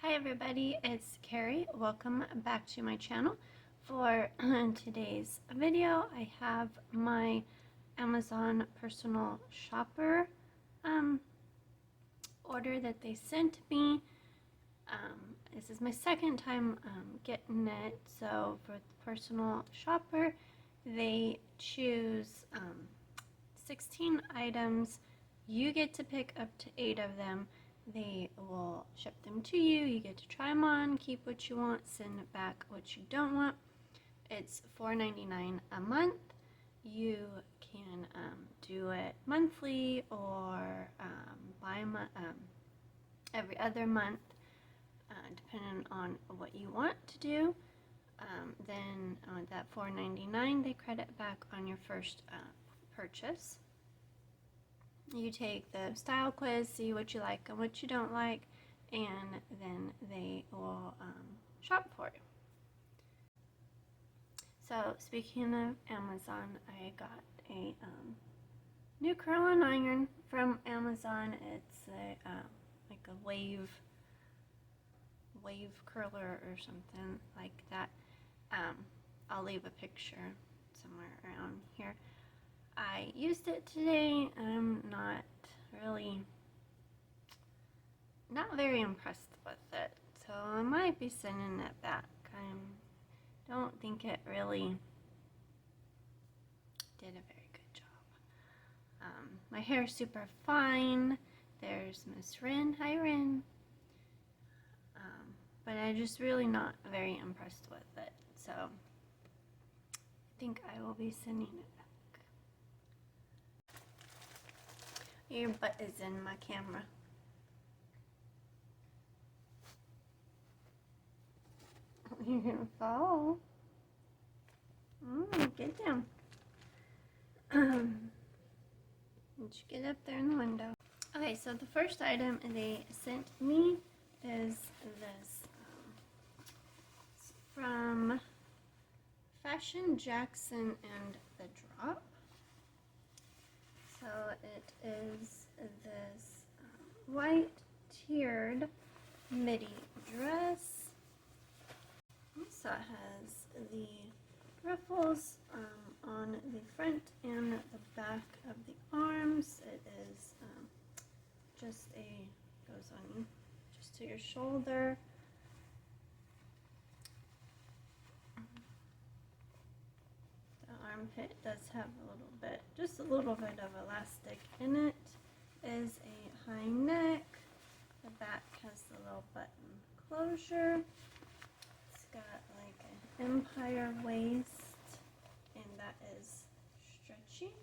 Hi everybody, it's Carrie. Welcome back to my channel. For today's video, I have my Amazon personal shopper order that they sent me. This is my second time getting it. So for the personal shopper, they choose 16 items. You get to pick up to 8 of them. They will ship them to you. You get to try them on, keep what you want, send back what you don't want. It's $4.99 a month. You can do it monthly or every other month, depending on what you want to do. Then that $4.99 they credit back on your first purchase. You take the style quiz, see what you like and what you don't like, and then they will shop for you. So speaking of Amazon, I got a new curling iron from Amazon. It's a like a wave curler or something like that. I'll leave a picture somewhere around here. I used it today. I'm not very impressed with it, so I might be sending it back. I don't think it really did a very good job. My hair is super fine. There's Miss Rin. Hi, Rin. But I'm just really not very impressed with it, so I think I will be sending it back. Your butt is in my camera. You're gonna fall. Get down. Did you get up there in the window? Okay, so the first item they sent me is this from Fashion Jackson and the Drop. So it is this white tiered midi dress. So it has the ruffles on the front and the back of the arms. It is goes on just to your shoulder. Armpit does have just a little bit of elastic in it. Is a high neck. The back has the little button closure. It's got like an empire waist, and that is stretchy.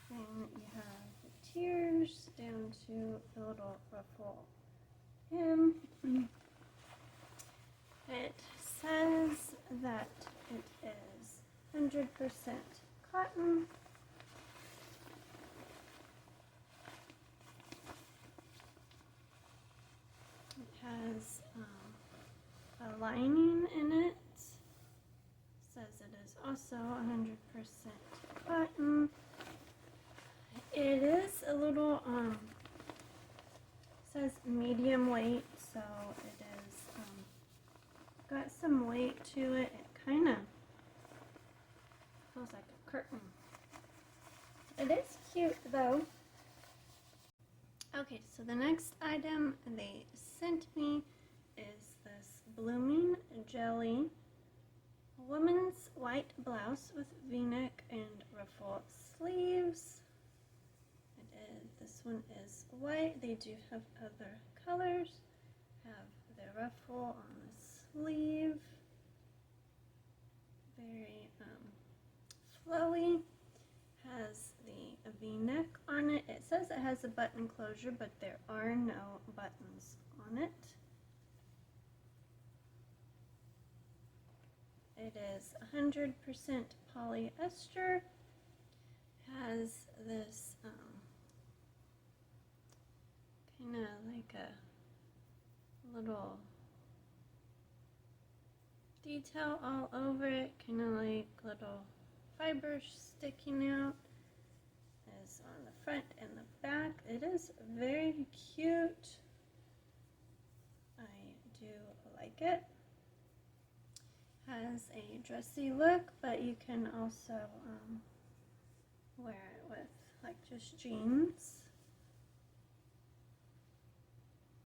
Then you have the tiers down to the little ruffle hem. It says that it is 100% cotton. It has a lining in it. Says it is also 100% cotton. It is a little says medium weight, so it is got some weight to it. It kind of feels like a curtain. It is cute though. Okay, so the next item they sent me is this Blooming Jelly women's white blouse with V-neck and ruffle sleeves. This one is white. They do have other colors. Have the ruffle on the sleeve. Very flowy. Has the V-neck on it. It says it has a button closure, but there are no buttons on it. It is 100% polyester. Has this kind of like a little detail all over it, kind of like little fibers sticking out. Is on the front and the back. It is very cute. I it. Has a dressy look, but you can also wear it with like just jeans.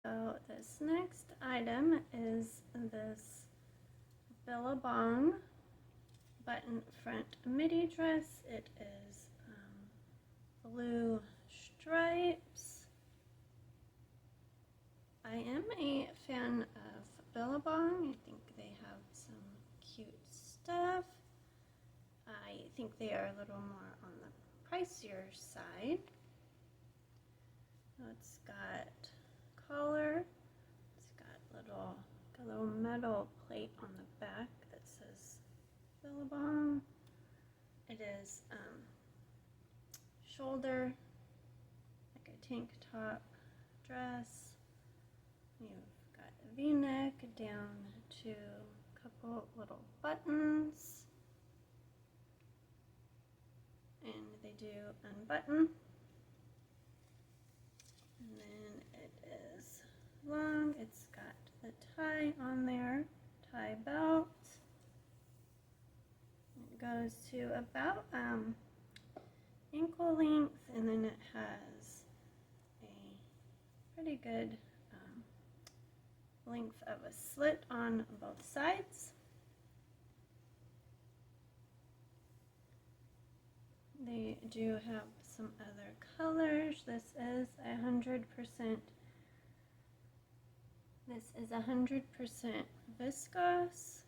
So this next item is this Billabong button front midi dress. It is blue stripes. I am a fan of Billabong. I think they have some cute stuff. I think they are a little more on the pricier side. It's got collar. It's got a little metal plate on the back that says Billabong. It is shoulder, like a tank top dress. You've got a V-neck down to a couple little buttons, and they do unbutton, and then it is long. It's got the tie on there, tie belt. It goes to about ankle length, and then it has a pretty good length of a slit on both sides. They do have some other colors. This is 100% viscose,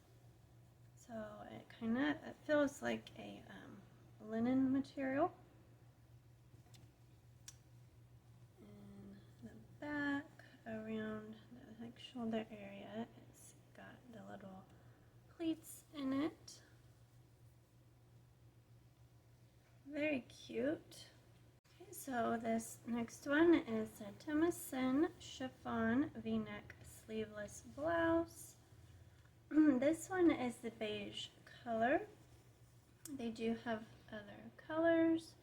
so it feels like a linen material. In the back, around the shoulder area, it's got the little pleats in it. Very cute. Okay, so this next one is a Timison chiffon V-neck sleeveless blouse. This one is the beige color. They do have other colors.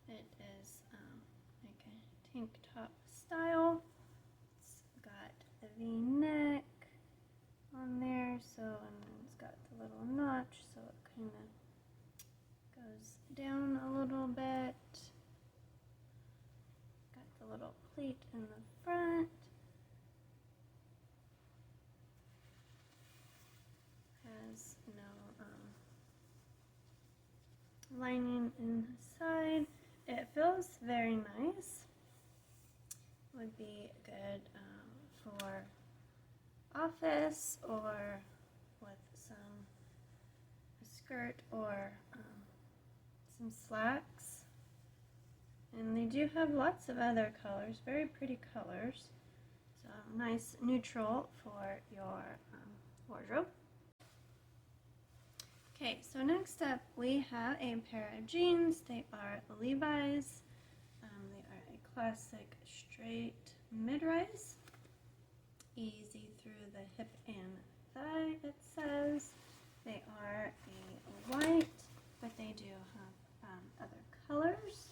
It is like a tank top style. It's got the V-neck on there, so, and then it's got the little notch, so it kind of goes down a little bit. Got the little pleat in the front. Has no lining inside. It feels very nice. Would be good for office or with a skirt or some slacks. And they do have lots of other colors, very pretty colors. So nice neutral for your wardrobe. Okay, so next up we have a pair of jeans. They are Levi's. They are a classic straight mid-rise. Easy through the hip and thigh, it says. They are a white, but they do have other colors.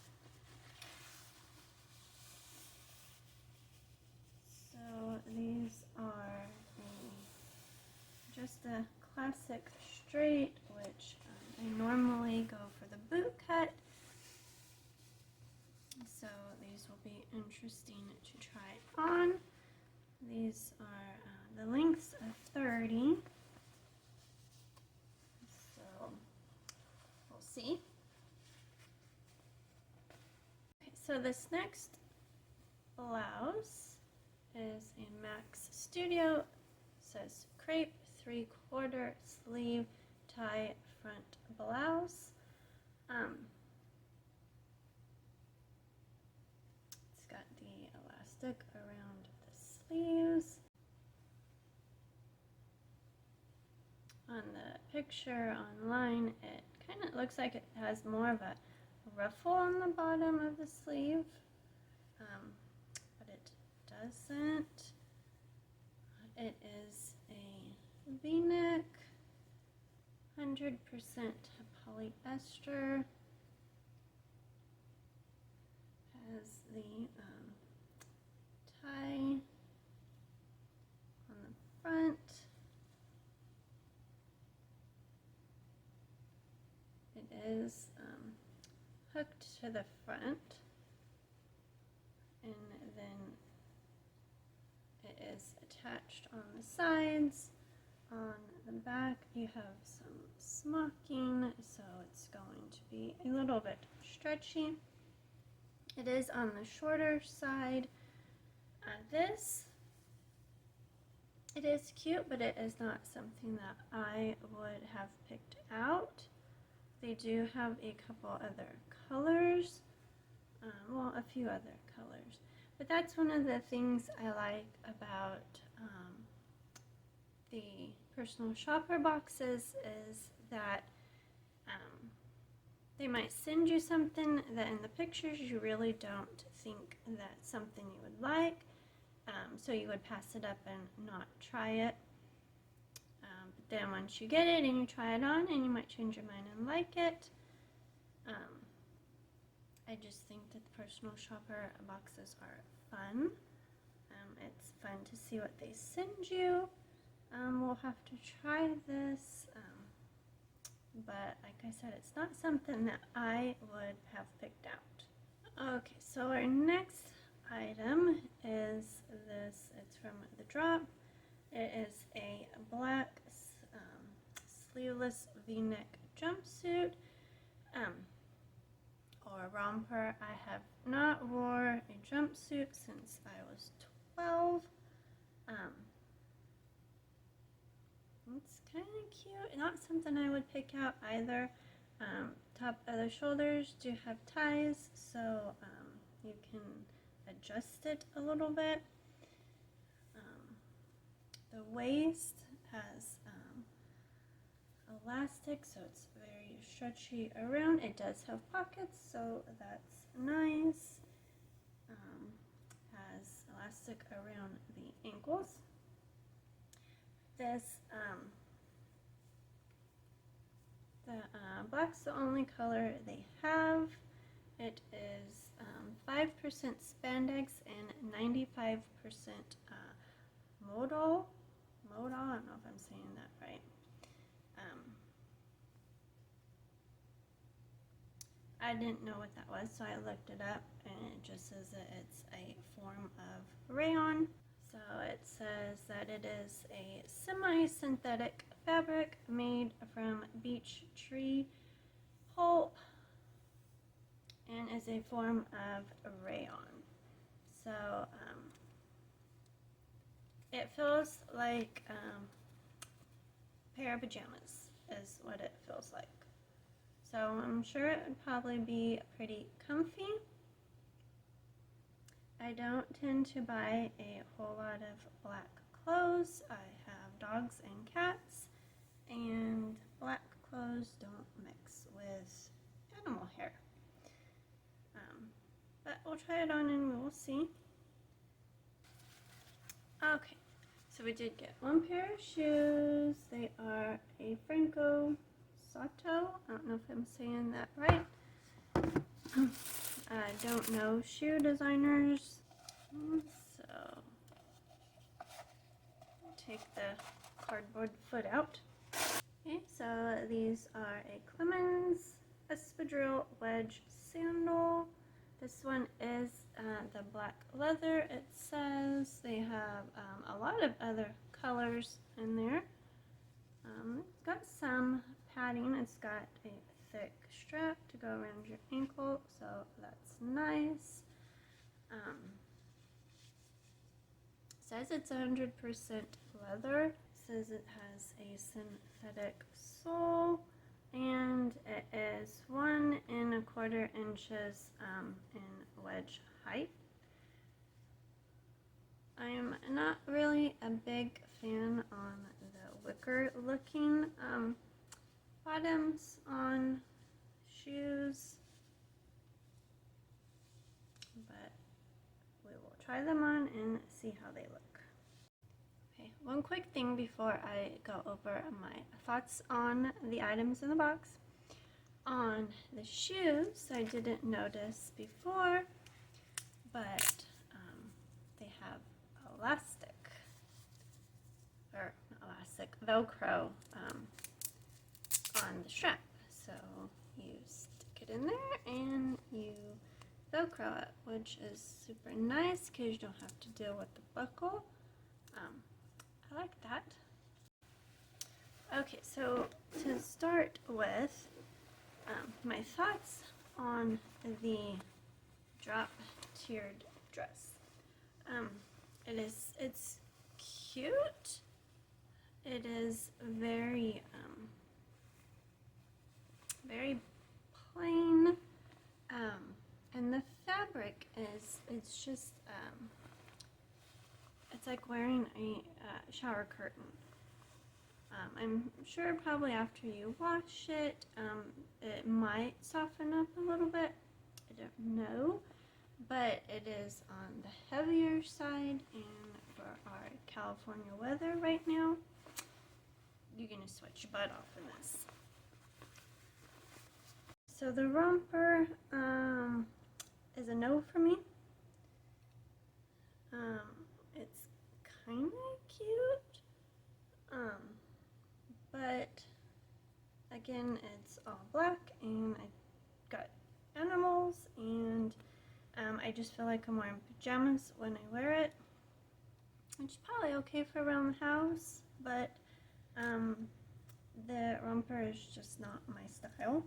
So these are just a classic straight, which I normally go for the boot cut. So these will be interesting to try on. These are the lengths of 30. So we'll see. Okay, so this next blouse is a Max Studio. It says Crepe 3/4 sleeve tie front blouse. It's got the elastic around the sleeves. On the picture online, it kind of looks like it has more of a ruffle on the bottom of the sleeve, but it doesn't. It is a V-neck, 100% polyester. Has the tie on the front. It is hooked to the front, and then it is attached on the sides. On the back you have some smocking, so it's going to be a little bit stretchy. It is on the shorter side. It is cute, but it is not something that I would have picked out. They do have a couple other colors, well, a few other colors, but that's one of the things I like about the personal shopper boxes, is that they might send you something that in the pictures you really don't think that's something you would like, so you would pass it up and not try it. But then once you get it and you try it on, and you might change your mind and like it. I just think that the personal shopper boxes are fun. It's fun to see what they send you. We'll have to try this, but like I said, it's not something that I would have picked out. Okay, so our next item is this. It's from the drop. It is a black sleeveless V neck jumpsuit, or romper. I have not wore a jumpsuit since I was 12. It's kind of cute. Not something I would pick out either. Top of the shoulders do have ties, so you can adjust it a little bit. The waist has elastic, so it's very stretchy around. It does have pockets, so that's nice. Has elastic around the ankles. This black's the only color they have. It is 5% spandex and 95% modal. I don't know if I'm saying that right. I didn't know what that was, so I looked it up, and it just says that it's a form of rayon. So it says that it is a semi-synthetic fabric made from beech tree pulp and is a form of rayon. So it feels like a pair of pajamas is what it feels like. So I'm sure it would probably be pretty comfy. I don't tend to buy a whole lot of black clothes. I have dogs and cats, and black clothes don't mix with animal hair. But we'll try it on and we will see. Okay, so we did get one pair of shoes. They are a Franco Sato. I don't know if I'm saying that right. I don't know shoe designers, so take the cardboard foot out. Okay, so these are a Clemens espadrille wedge sandal. This one is the black leather. It says they have a lot of other colors in there. It's got some padding. It's got a thick strap to go around your ankle, so that's nice. Says it's 100% leather. Says it has a synthetic sole, and it is 1 1/4 inches in wedge height. I'm not really a big fan on the wicker looking bottoms on shoes, but we will try them on and see how they look. Okay, one quick thing before I go over my thoughts on the items in the box. On the shoes, I didn't notice before, but they have Velcro on the strap, so you it in there and you Velcro it, which is super nice because you don't have to deal with the buckle. I like that. Okay, so to start with, my thoughts on the drop tiered dress. It's cute. It is very very plain, and the fabric it's just it's like wearing a shower curtain. I'm sure probably after you wash it, it might soften up a little bit. I don't know, but it is on the heavier side, and for our California weather right now, you're gonna sweat your butt off in this. So the romper is a no for me. It's kind of cute, but again, it's all black, and I got animals, and I just feel like I'm wearing pajamas when I wear it, which is probably okay for around the house, but the romper is just not my style.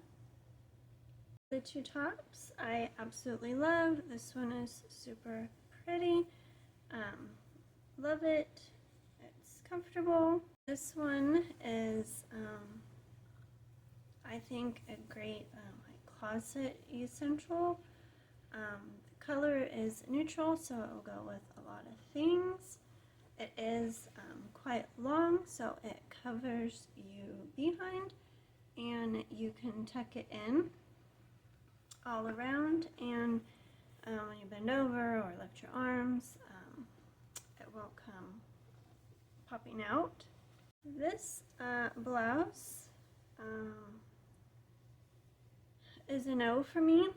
The two tops I absolutely love. This one is super pretty. Love it. It's comfortable. This one is I think a great like closet essential. The color is neutral, so it will go with a lot of things. It is quite long, so it covers you behind, and you can tuck it in all around, and when you bend over or lift your arms, it won't come popping out. This blouse is a no for me.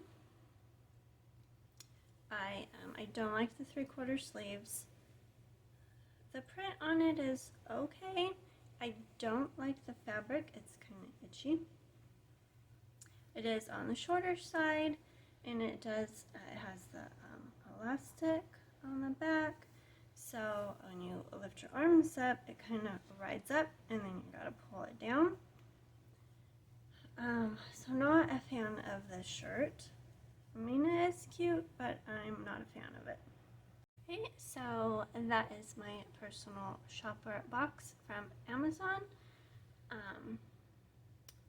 I don't like the 3/4 sleeves. The print on it is okay. I don't like the fabric. It's kind of itchy. It is on the shorter side, and it has the elastic on the back, so when you lift your arms up, it kind of rides up, and then you gotta pull it down. So not a fan of this shirt. I mean, it is cute, but I'm not a fan of it. Okay, so that is my personal shopper box from Amazon.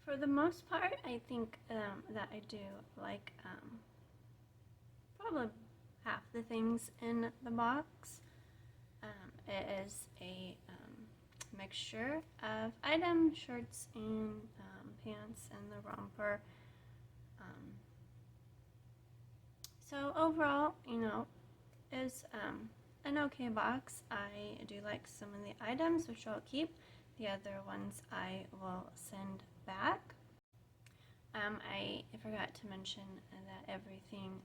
For the most part, I think that I do like probably half the things in the box. It is a mixture of items, shirts and pants, and the romper. So overall, you know, is an okay box. I do like some of the items, which I'll keep. The other ones I will send back. I forgot to mention that everything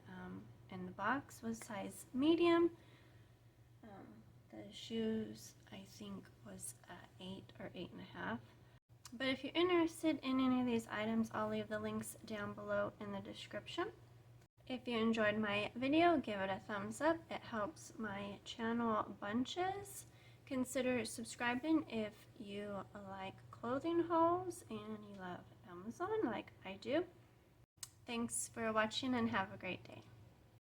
in the box was size medium. The shoes, I think, was 8 or 8.5. But if you're interested in any of these items, I'll leave the links down below in the description. If you enjoyed my video, give it a thumbs up. It helps my channel bunches. Consider subscribing if you like clothing hauls and you love Amazon like I do. Thanks for watching, and have a great day.